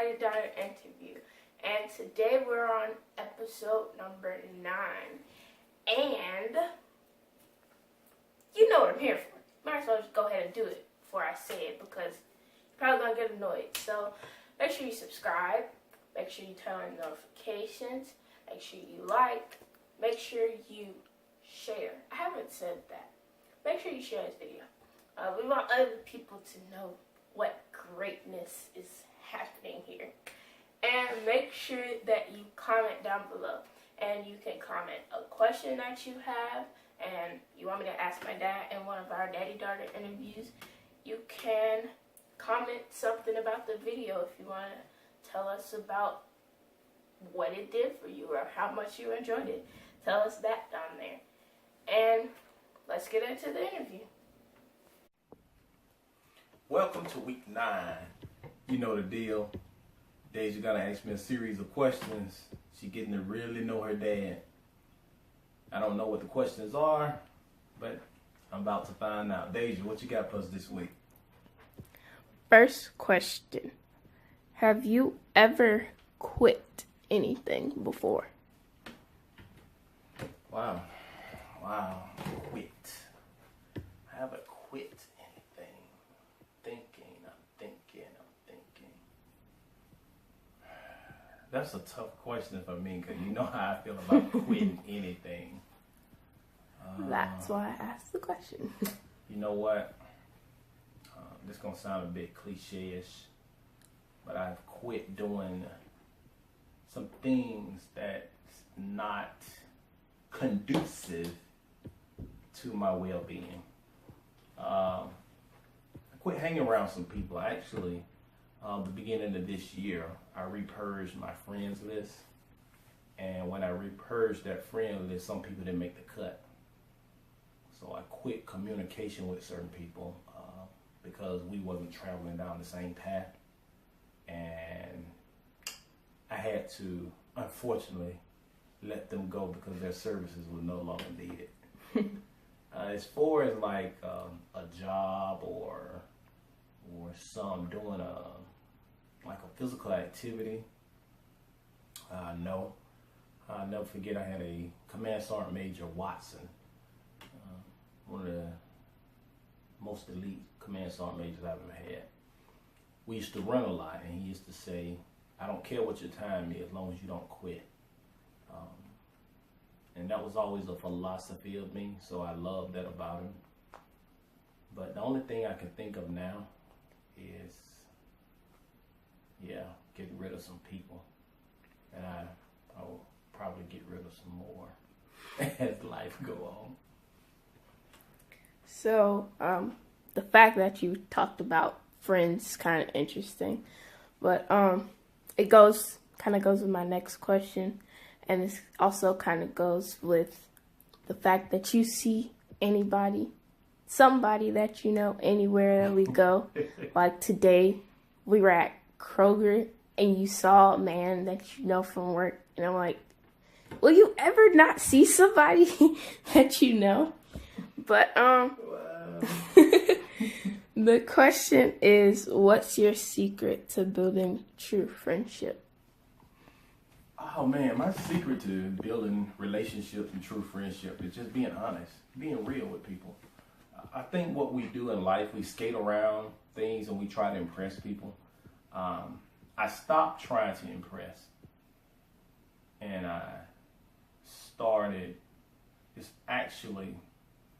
Daddy-daughter interview. And today we're on episode number 9. And you know what I'm here for. Might as well just go ahead and do it before I say it because you're probably going to get annoyed. So make sure you subscribe. Make sure you turn on notifications. Make sure you like. Make sure you share. I haven't said that. Make sure you share this video. We want other people to know what greatness is happening here. And make sure that you comment down below. And you can comment a question that you have. And you want me to ask my dad in one of our daddy-daughter interviews. You can comment something about the video if you want to tell us about what it did for you or how much you enjoyed it. Tell us that down there. And let's get into the interview. Welcome to week 9. You know the deal. Dai'jah gonna ask me a series of questions. She getting to really know her dad. I don't know what the questions are, but I'm about to find out. Dai'jah, what you got for us this week? First question. Have you ever quit anything before? Wow. Quit. I haven't quit anything. I'm thinking. That's a tough question for me because you know how I feel about quitting anything. That's why I asked the question. You know what? This is going to sound a bit cliche-ish, but I've quit doing some things that's not conducive to my well-being. I quit hanging around some people. Actually, the beginning of this year, I repurged my friends list. And when I repurged that friend list, some people didn't make the cut. So I quit communication with certain people because we wasn't traveling down the same path. And I had to, unfortunately, let them go because their services were no longer needed. As far as like a job or some doing like a physical activity, no. I'll never forget I had a Command Sergeant Major Watson, one of the most elite Command Sergeant Majors I've ever had. We used to run a lot, and he used to say, I don't care what your time is as long as you don't quit. And that was always a philosophy of me, so I love that about him. But the only thing I can think of now is, getting rid of some people. And I will probably get rid of some more as life go on. So, the fact that you talked about friends is kind of interesting. But it kind of goes with my next question. And it also kind of goes with the fact that you see somebody that you know anywhere that we go. Like today, we were at Kroger and you saw a man that you know from work. And I'm like, will you ever not see somebody that you know? But the question is, what's your secret to building true friendship? Oh man, my secret to building relationships and true friendship is just being honest, being real with people. I think what we do in life, we skate around things and we try to impress people. I stopped trying to impress and I started just actually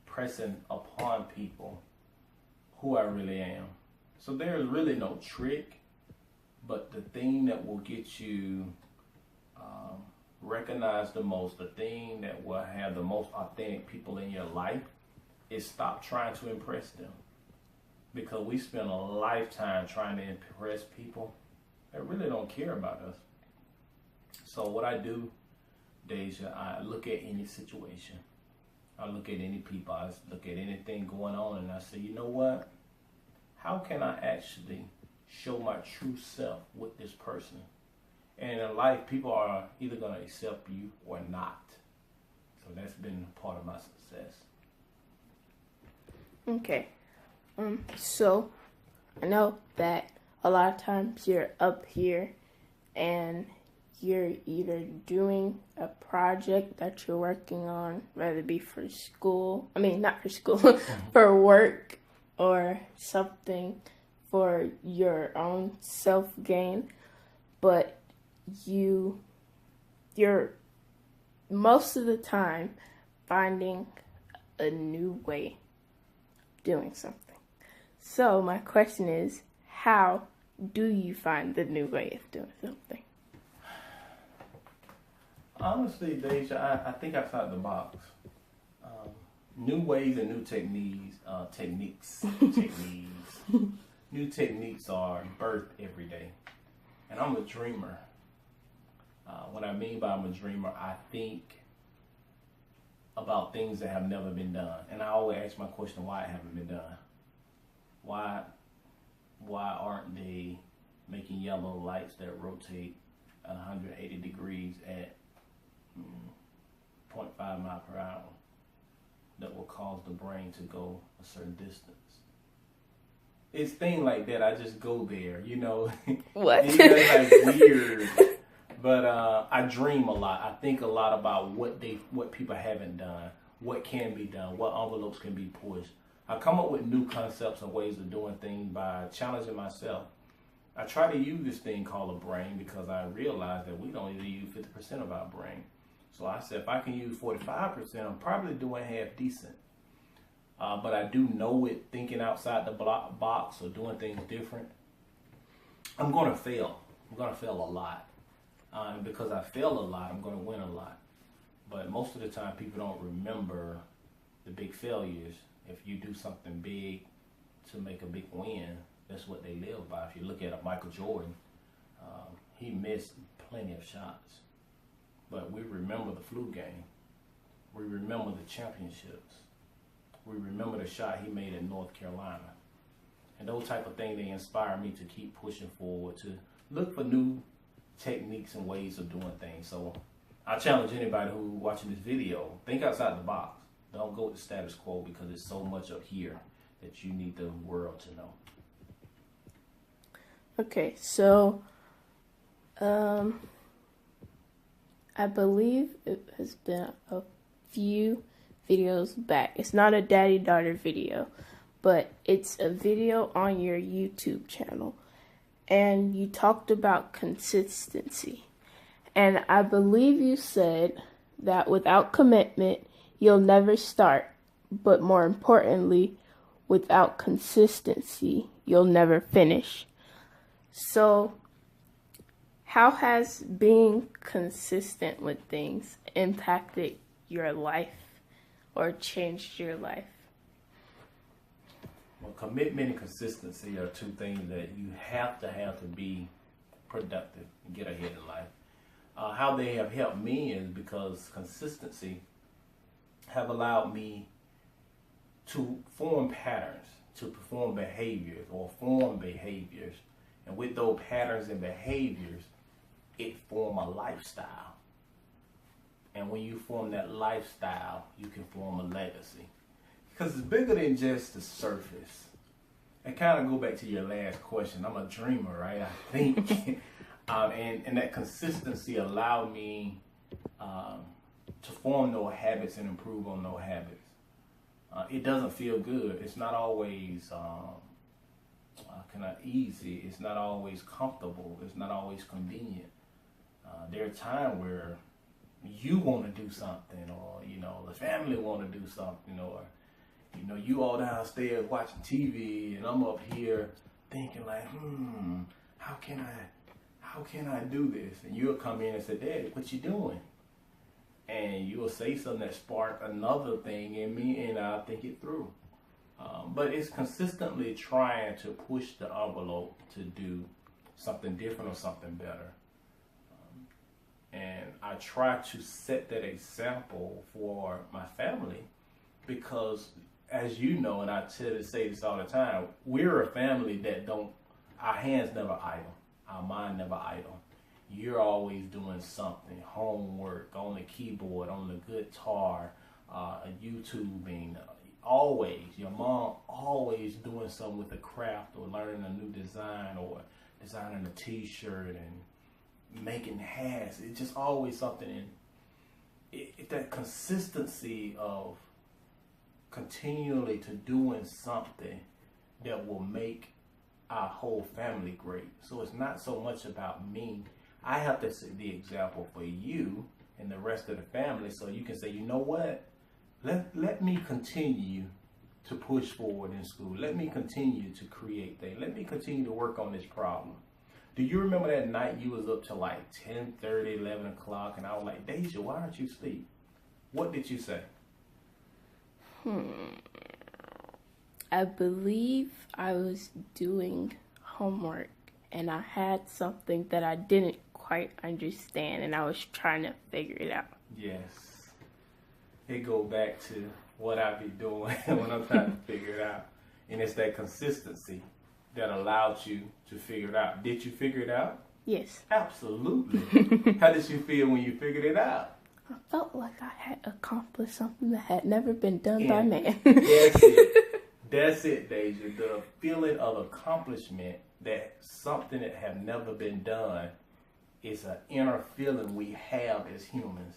pressing upon people who I really am. So there's really no trick, but the thing that will get you recognized the most, the thing that will have the most authentic people in your life is stop trying to impress them. Because we spend a lifetime trying to impress people that really don't care about us. So what I do, Dai'jah, I look at any situation. I look at any people. I look at anything going on and I say, you know what? How can I actually show my true self with this person? And in life, people are either going to accept you or not. So that's been part of my success. Okay. So I know that a lot of times you're up here and you're either doing a project that you're working on, whether it be for school, not for school, for work or something for your own self-gain, but you're most of the time finding a new way of doing something. So my question is, how do you find the new way of doing something? Honestly, Dai'jah, I think outside the box. New ways and new techniques. New techniques are birthed every day. And I'm a dreamer. What I mean by I'm a dreamer, I think about things that have never been done. And I always ask my question, why it haven't been done? Why aren't they making yellow lights that rotate 180 degrees at 0.5 mile per hour that will cause the brain to go a certain distance? It's things like that. I just go there, What? It's like weird. But I dream a lot. I think a lot about what people haven't done, what can be done, what envelopes can be pushed. I come up with new concepts and ways of doing things by challenging myself. I try to use this thing called a brain because I realize that we don't even use 50% of our brain. So I said, if I can use 45%, I'm probably doing half decent. But I do know it, thinking outside the box or doing things different, I'm going to fail. I'm going to fail a lot. And because I fail a lot, I'm going to win a lot. But most of the time, people don't remember the big failures. If you do something big to make a big win, that's what they live by. If you look at Michael Jordan, he missed plenty of shots. But we remember the flu game. We remember the championships. We remember the shot he made in North Carolina. And those type of things, they inspire me to keep pushing forward, to look for new techniques and ways of doing things. So I challenge anybody who watching this video, think outside the box. Don't go with the status quo because there's so much up here that you need the world to know. Okay, so I believe it has been a few videos back. It's not a daddy-daughter video, but it's a video on your YouTube channel. And you talked about consistency. And I believe you said that without commitment, you'll never start. But more importantly, without consistency, you'll never finish. So, how has being consistent with things impacted your life or changed your life? Well, commitment and consistency are two things that you have to be productive and get ahead in life. How they have helped me is because consistency have allowed me to form patterns, to perform behaviors or form behaviors. And with those patterns and behaviors, it form a lifestyle. And when you form that lifestyle, you can form a legacy. Because it's bigger than just the surface. And kind of go back to your last question. I'm a dreamer, right? I think. And that consistency allowed me to form those habits and improve on those habits. It doesn't feel good. It's not always easy. It's not always comfortable. It's not always convenient. There are times where you want to do something, or the family want to do something, or you all downstairs watching TV, and I'm up here thinking like, how can I do this? And you'll come in and say, Daddy, what you doing? And you'll say something that sparked another thing in me, and I'll think it through. But it's consistently trying to push the envelope to do something different or something better. And I try to set that example for my family because, as you know, and I tell to say this all the time, we're a family that our hands never idle, our mind never idle. You're always doing something, homework, on the keyboard, on the guitar, YouTubing, always, your mom always doing something with a craft or learning a new design or designing a t-shirt and making hats. It's just always something. And that consistency of continually to doing something that will make our whole family great. So it's not so much about me. I have to set the example for you and the rest of the family, so you can say, you know what? Let me continue to push forward in school. Let me continue to create things. Let me continue to work on this problem. Do you remember that night you was up till like 10:30, 11 o'clock, and I was like, Dai'jah, why aren't you asleep? What did you say? I believe I was doing homework and I had something that I didn't quite understand and I was trying to figure it out. Yes. It go back to what I be doing when I'm trying to figure it out. And it's that consistency that allowed you to figure it out. Did you figure it out? Yes. Absolutely. How did you feel when you figured it out? I felt like I had accomplished something that had never been done by man. That's it. That's it, Dai'jah. The feeling of accomplishment that something that have never been done is an inner feeling we have as humans.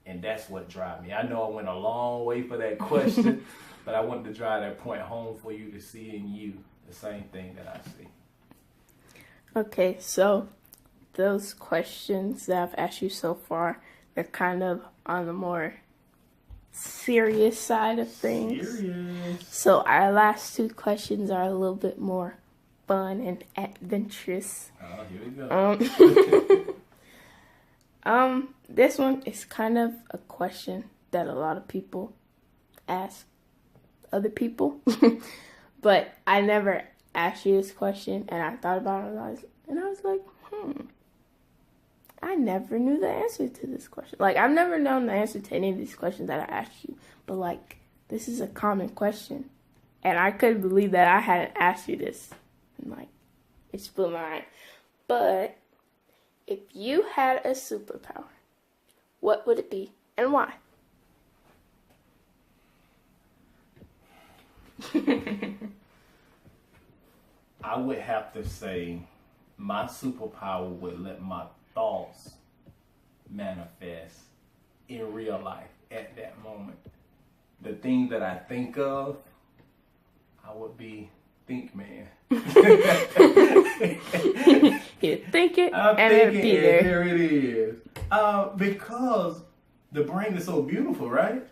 And that's what drives me. I know I went a long way for that question, but I wanted to drive that point home for you to see in you the same thing that I see. Okay, so those questions that I've asked you so far, they're kind of on the more serious side of things. Serious. So our last two questions are a little bit more fun and adventurous. Oh, here we go. This one is kind of a question that a lot of people ask other people, but I never asked you this question, and I thought about it, and I was like, I never knew the answer to this question. Like, I've never known the answer to any of these questions that I asked you, but like, this is a common question, and I couldn't believe that I hadn't asked you this, and like, it split my mind. But if you had a superpower, what would it be and why? I would have to say my superpower would let my thoughts manifest in real life at that moment. The thing that I think of, I would be think man. You think it, I'm and it'll thinking, be there. and there it is. Because the brain is so beautiful, right?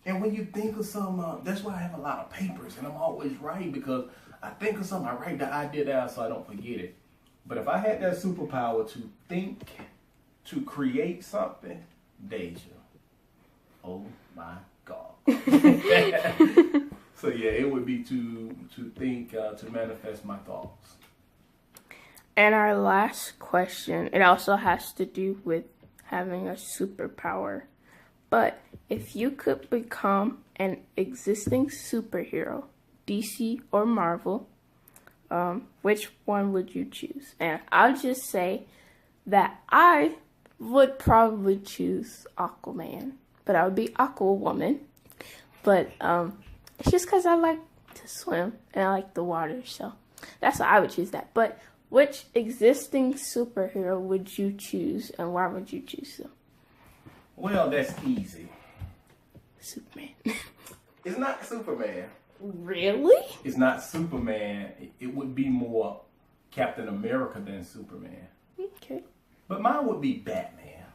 And when you think of something, that's why I have a lot of papers, and I'm always writing, because I think of something, I write the idea down so I don't forget it. But if I had that superpower to think, to create something, Dai'jah, oh my God. So yeah, it would be to think, to manifest my thoughts. And our last question, it also has to do with having a superpower. But if you could become an existing superhero, DC or Marvel, which one would you choose? And I'll just say that I would probably choose Aquaman, but I would be Aquawoman. But it's just because I like to swim and I like the water, so that's why I would choose that. But which existing superhero would you choose, and why would you choose them? Well, that's easy. Superman. It's not Superman. Really? It's not Superman. It would be more Captain America than Superman. Okay. But mine would be Batman.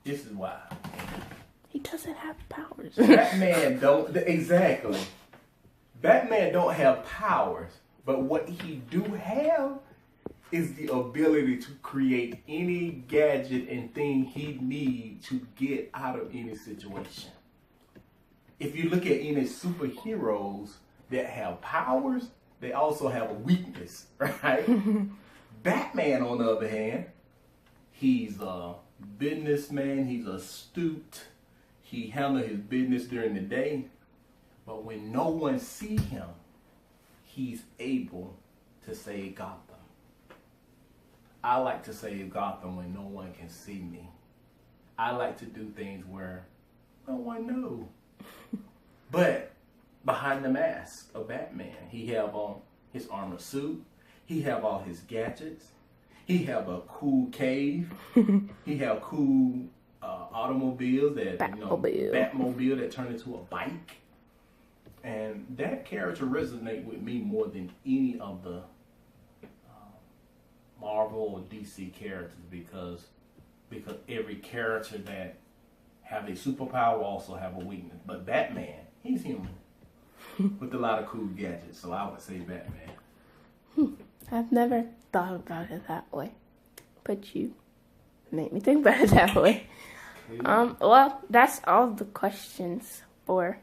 This is why. He doesn't have powers. Batman don't, exactly. Batman don't have powers, but what he do have is the ability to create any gadget and thing he needs to get out of any situation. If you look at any superheroes that have powers, they also have a weakness, right? Batman, on the other hand, he's a businessman, he's astute, he handles his business during the day, but when no one sees him, he's able to save Gotham. I like to save Gotham when no one can see me. I like to do things where no one knows. But behind the mask of Batman. He have on his armor suit. He have all his gadgets. He have a cool cave. He have cool automobiles that Batmobile that turned into a bike. And that character resonate with me more than any of the Marvel or DC characters because every character that have a superpower also have a weakness. But Batman, he's human with a lot of cool gadgets. So I would say Batman. I've never thought about it that way, but you made me think about it that way. Well, that's all the questions for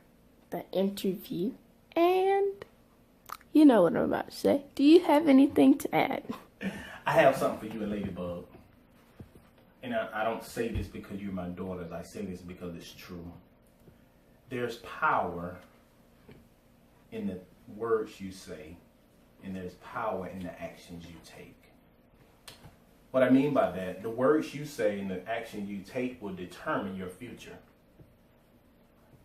the interview, and you know what I'm about to say. Do you have anything to add? I have something for you and Ladybug. And I don't say this because you're my daughters. I say this because it's true. There's power in the words you say, and there's power in the actions you take. What I mean by that, the words you say and the action you take will determine your future.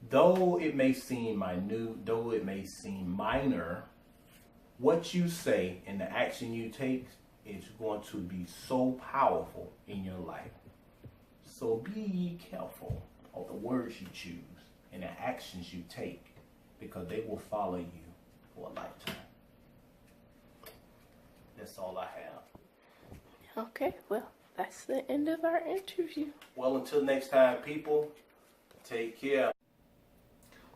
Though it may seem minute, though it may seem minor, what you say and the action you take is going to be so powerful in your life. So be ye careful of the words you choose and the actions you take, because they will follow you for a lifetime. That's all I have. Okay, well, that's the end of our interview. Well, until next time, people, take care.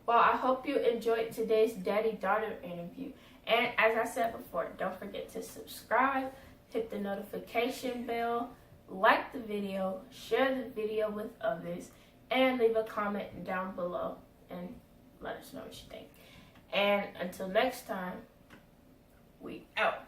Well, I hope you enjoyed today's daddy-daughter interview. And as I said before, don't forget to subscribe, hit the notification bell, like the video, share the video with others, and leave a comment down below and let us know what you think. And until next time, we out.